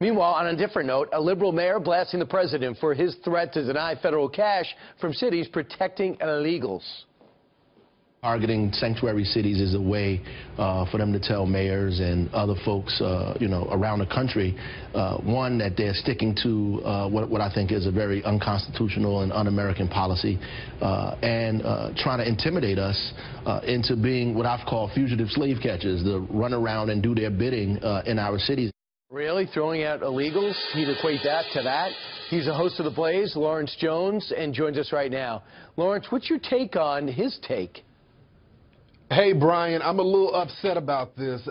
Meanwhile, on a different note, a liberal mayor blasting the president for his threat to deny federal cash from cities protecting illegals. Targeting sanctuary cities is a way for them to tell mayors and other folks, around the country, one, that they're sticking to what I think is a very unconstitutional and un-American policy, and trying to intimidate us into being what I've called fugitive slave catchers, to run around and do their bidding in our cities. Really? Throwing out illegals? He'd equate that to that? He's the host of The Blaze, Lawrence Jones, and joins us right now. Lawrence, what's your take on his take? Hey, Brian, I'm a little upset about this.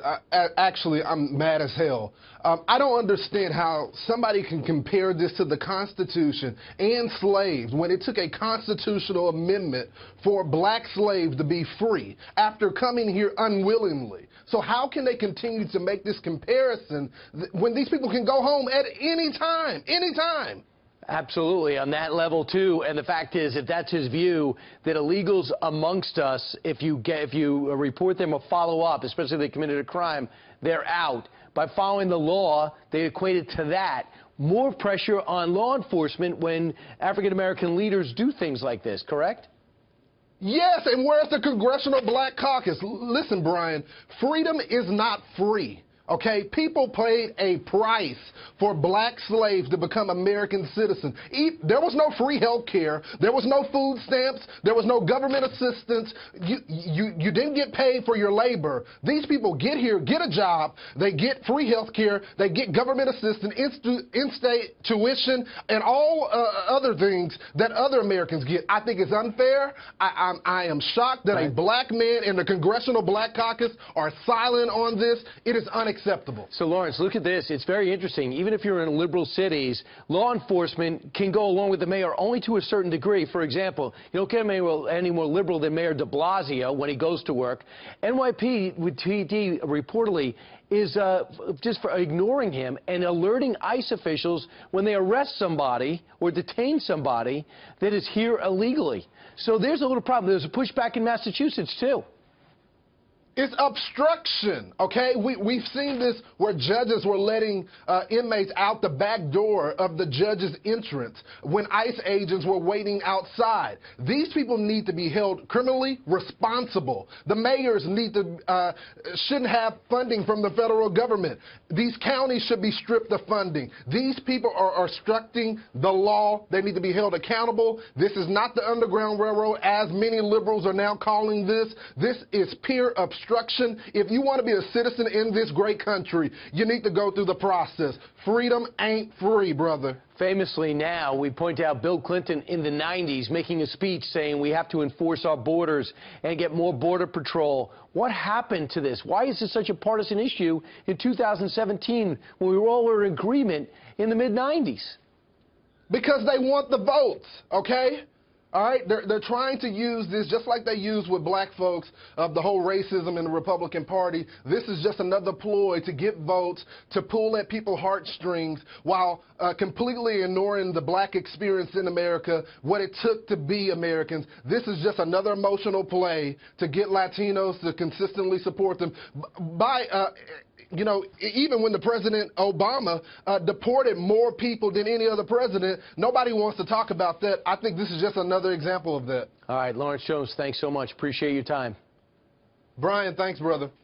Actually, I'm mad as hell. I don't understand how somebody can compare this to the Constitution and slaves when it took a constitutional amendment for black slaves to be free after coming here unwillingly. So how can they continue to make this comparison when these people can go home at any time, anytime? Absolutely, on that level, too. And the fact is, if that's his view, that illegals amongst us, if you report them or follow up, especially if they committed a crime, they're out. By following the law, they equate it to that. More pressure on law enforcement when African-American leaders do things like this, correct? Yes, and where's the Congressional Black Caucus? Listen, Brian, freedom is not free. Okay, people paid a price for black slaves to become American citizens. There was no free health care. There was no food stamps. There was no government assistance. You didn't get paid for your labor. These people get here, get a job. They get free health care. They get government assistance, in-state tuition, and all other things that other Americans get. I think it's unfair. I am shocked that a black man in the Congressional Black Caucus are silent on this. It is unacceptable. So, Lawrence, look at this. It's very interesting. Even if you're in liberal cities, law enforcement can go along with the mayor only to a certain degree. For example, you don't get any more liberal than Mayor de Blasio when he goes to work. NYPD reportedly is just for ignoring him and alerting ICE officials when they arrest somebody or detain somebody that is here illegally. So there's a little problem. There's a pushback in Massachusetts, too. It's obstruction, okay? We've seen this where judges were letting inmates out the back door of the judge's entrance when ICE agents were waiting outside. These people need to be held criminally responsible. The mayors shouldn't have funding from the federal government. These counties should be stripped of funding. These people are obstructing the law. They need to be held accountable. This is not the Underground Railroad, as many liberals are now calling this. This is pure obstruction. If you want to be a citizen in this great country, you need to go through the process. Freedom ain't free, brother. Famously now, we point out Bill Clinton in the 90s making a speech saying we have to enforce our borders and get more border patrol. What happened to this? Why is this such a partisan issue in 2017 when we were all in agreement in the mid-90s? Because they want the votes, okay? All right, they're trying to use this just like they use with black folks of the whole racism in the Republican Party. This is just another ploy to get votes, to pull at people's heartstrings while completely ignoring the black experience in America, what it took to be Americans. This is just another emotional play to get Latinos to consistently support them even when the President Obama deported more people than any other president, nobody wants to talk about that. I think this is just another example of that. All right, Lawrence Jones, thanks so much. Appreciate your time. Brian, thanks, brother.